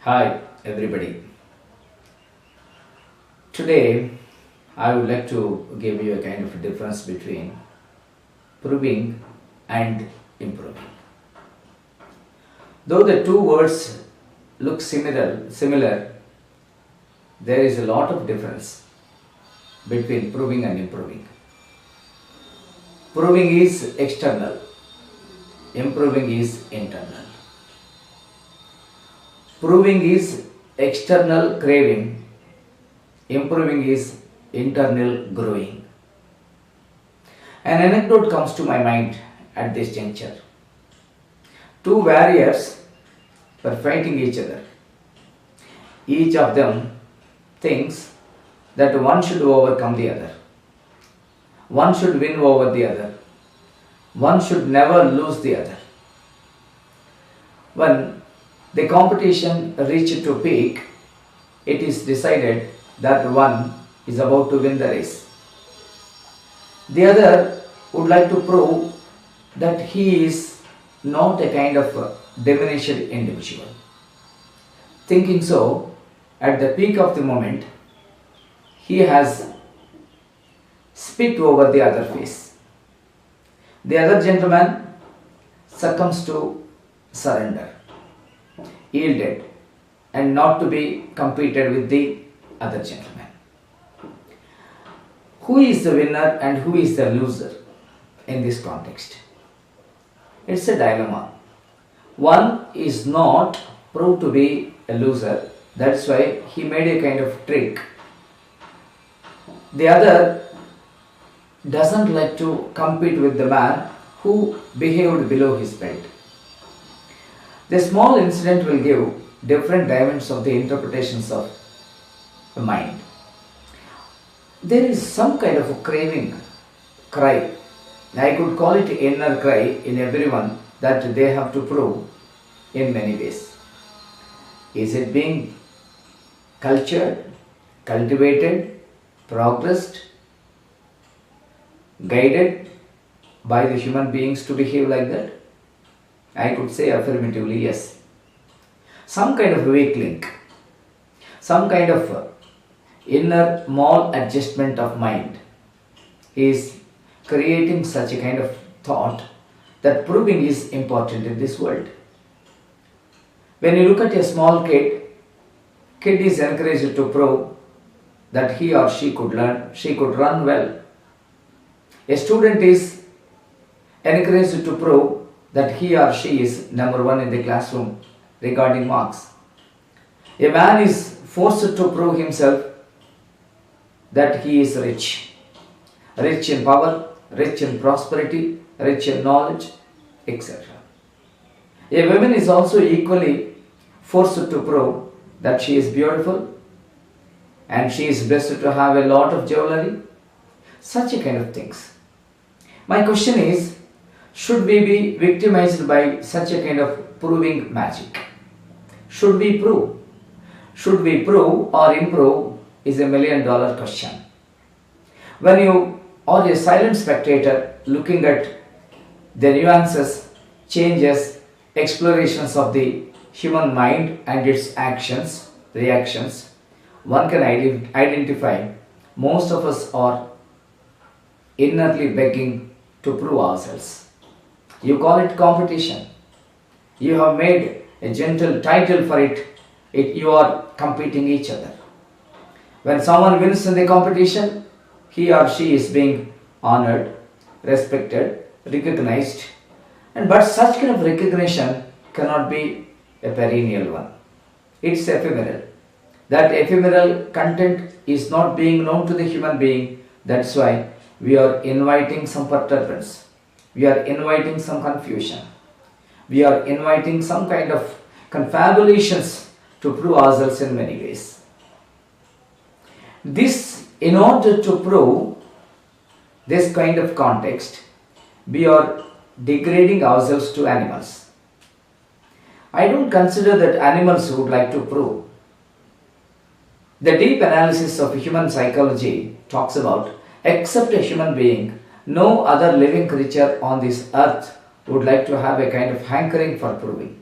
Hi everybody. Today I would like to give you a kind of a difference between proving and improving. Though the two words look similar, there is a lot of difference between proving and improving. Proving is external, improving is internal. Proving is external craving, improving is internal growing. An anecdote comes to my mind at this juncture. Two warriors were fighting each other. Each of them thinks that one should overcome the other. One should win over the other. One should never lose the other. When the competition reached to peak, it is decided that one is about to win the race. The other would like to prove that he is not a kind of diminished individual. Thinking so, at the peak of the moment, he has spit over the other face. The other gentleman succumbs to surrender, yielded, and not to be competed with the other gentleman. Who is the winner and who is the loser in this context? It's a dilemma. One is not proved to be a loser, that's why he made a kind of trick. The other doesn't like to compete with the man who behaved below his belt. The small incident will give different dimensions of the interpretations of the mind. There is some kind of a craving, cry. I could call it inner cry in everyone that they have to prove in many ways. Is it being cultured, cultivated, progressed, guided by the human beings to behave like that? I could say affirmatively yes. Some kind of weak link, some kind of inner maladjustment of mind is creating such a kind of thought that proving is important in this world. When you look at a small kid is encouraged to prove that he or she could learn, she could run well. A student is encouraged to prove that he or she is number one in the classroom regarding marks. A man is forced to prove himself that he is rich. Rich in power, rich in prosperity, rich in knowledge, etc. A woman is also equally forced to prove that she is beautiful and she is blessed to have a lot of jewelry. Such a kind of things. My question is, should we be victimized by such a kind of proving magic? Should we prove? Should we prove or improve is a $1,000,000 question. When you are a silent spectator looking at the nuances, changes, explorations of the human mind and its actions, reactions, one can identify most of us are innerly begging to prove ourselves. You call it competition. You have made a gentle title for it. You are competing each other. When someone wins in the competition, he or she is being honored, respected, recognized. But such kind of recognition cannot be a perennial one. It's ephemeral. That ephemeral content is not being known to the human being. That's why we are inviting some perturbance. We are inviting some confusion. We are inviting some kind of confabulations to prove ourselves in many ways. This, in order to prove this kind of context, we are degrading ourselves to animals. I don't consider that animals would like to prove. The deep analysis of human psychology talks about, except a human being, no other living creature on this earth would like to have a kind of hankering for proving.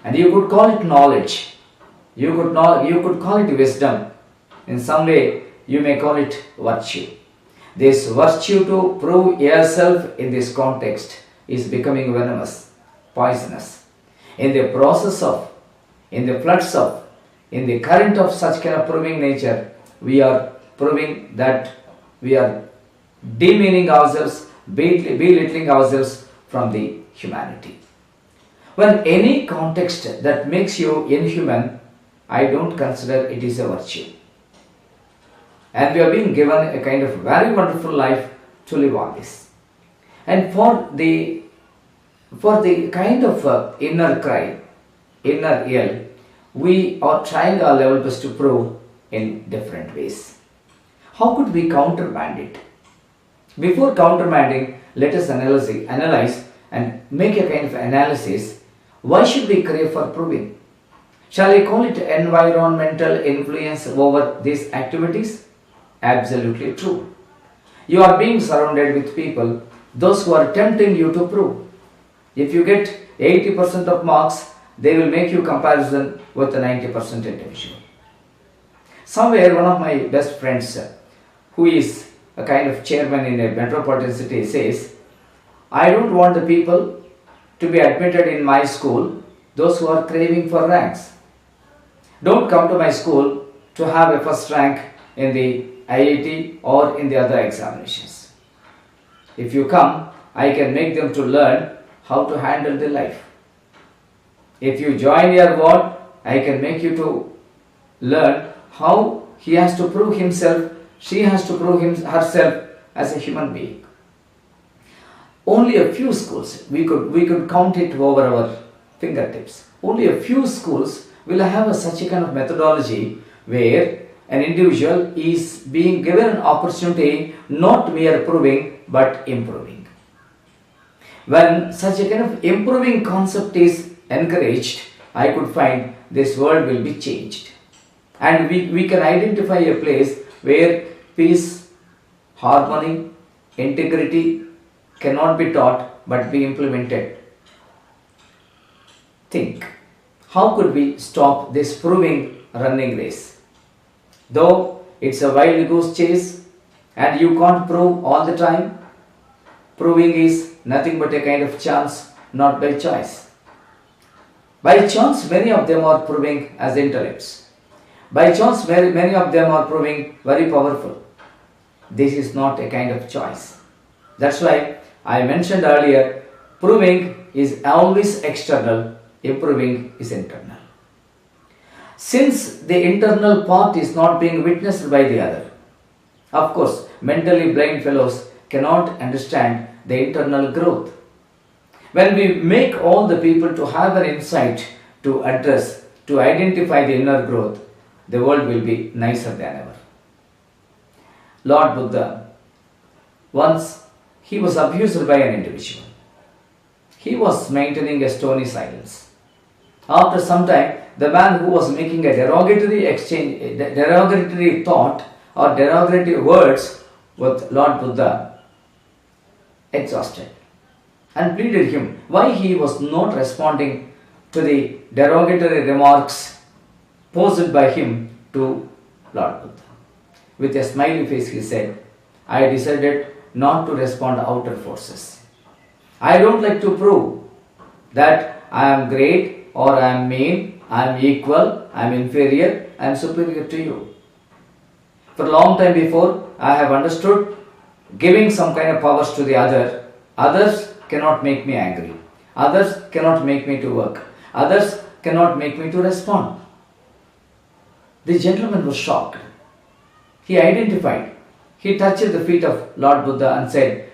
And you could call it knowledge. You could call it wisdom. In some way, you may call it virtue. This virtue to prove yourself in this context is becoming venomous, poisonous. In the process of, in the floods of, in the current of such kind of proving nature, we are proving that we are demeaning ourselves, belittling ourselves from the humanity. When any context that makes you inhuman, I don't consider it is a virtue. And we are being given a kind of very wonderful life to live on this. And for the kind of inner cry, inner yell, we are trying our level best to prove in different ways. How could we countermand it? Before countermanding, let us analyze and make a kind of analysis. Why should we crave for proving? Shall I call it environmental influence over these activities? Absolutely true. You are being surrounded with people, those who are tempting you to prove. If you get 80% of marks, they will make you comparison with the 90% individual. Somewhere one of my best friends, who is a kind of chairman in a metropolitan city, says, I don't want the people to be admitted in my school, those who are craving for ranks. Don't come to my school to have a first rank in the IIT or in the other examinations. If you come, I can make them to learn how to handle their life. If you join your ward, I can make you to learn how he has to prove himself, she has to prove herself as a human being. Only a few schools, we could count it over our fingertips. Only a few schools will have such a kind of methodology where an individual is being given an opportunity not mere proving but improving. When such a kind of improving concept is encouraged, I could find this world will be changed. And we can identify a place where peace, harmony, integrity cannot be taught but be implemented. Think, how could we stop this proving running race? Though it's a wild goose chase and you can't prove all the time, proving is nothing but a kind of chance, not by choice. By chance, many of them are proving as intellects. By chance, many of them are proving very powerful. This is not a kind of choice. That's why I mentioned earlier, proving is always external, improving is internal. Since the internal part is not being witnessed by the other, of course, mentally blind fellows cannot understand the internal growth. When we make all the people to have an insight to address, to identify the inner growth, the world will be nicer than ever. Lord Buddha, once he was abused by an individual. He was maintaining a stony silence. After some time, the man who was making a derogatory thought or derogatory words with Lord Buddha, exhausted, and pleaded him why he was not responding to the derogatory remarks posed by him to Lord Buddha. With a smiley face he said, I decided not to respond to outer forces. I don't like to prove that I am great or I am mean, I am equal, I am inferior, I am superior to you. For a long time before, I have understood giving some kind of powers to the other. Others cannot make me angry. Others cannot make me to work. Others cannot make me to respond. The gentleman was shocked. He identified. He touched the feet of Lord Buddha and said,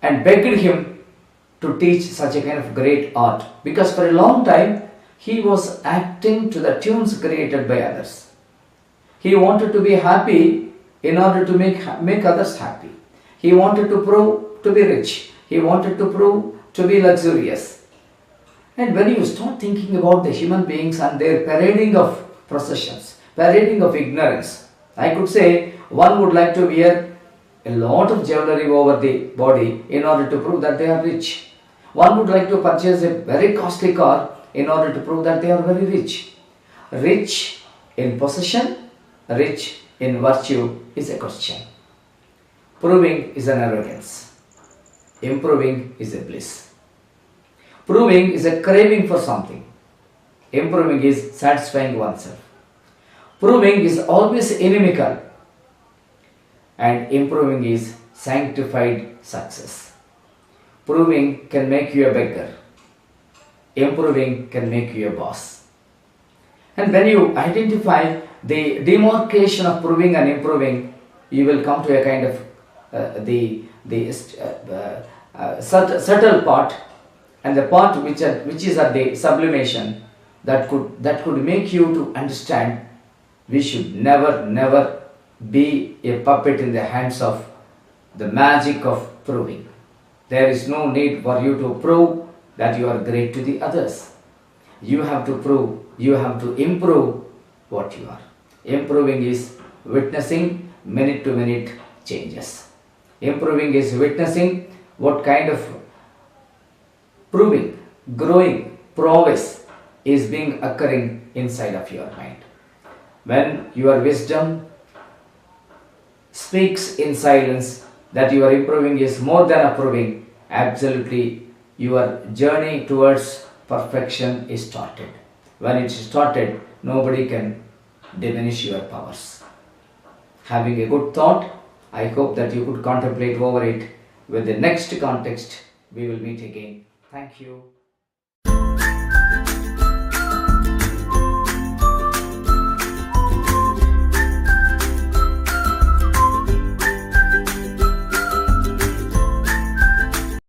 and begged him to teach such a kind of great art, because for a long time he was acting to the tunes created by others. He wanted to be happy in order to make others happy. He wanted to prove to be rich. He wanted to prove to be luxurious. And when you start thinking about the human beings and their parading of processions, parading of ignorance, I could say one would like to wear a lot of jewelry over the body in order to prove that they are rich. One would like to purchase a very costly car in order to prove that they are very rich. Rich in possession, rich in virtue is a question. Proving is an arrogance. Improving is a bliss. Proving is a craving for something. Improving is satisfying oneself. Proving is always inimical, and improving is sanctified success. Proving can make you a beggar. Improving can make you a boss. And when you identify the demarcation of proving and improving, you will come to a kind of subtle part, and the part which is at the sublimation that could make you to understand we should never be a puppet in the hands of the magic of proving. There is no need for you to prove that you are great to the others. You have to prove, you have to improve what you are. Improving is witnessing minute to minute changes. Improving is witnessing what kind of proving, growing, prowess is being occurring inside of your mind. When your wisdom speaks in silence that you are improving is more than approving, absolutely your journey towards perfection is started. When it is started, nobody can diminish your powers. Having a good thought, I hope that you could contemplate over it. With the next context, we will meet again. Thank you.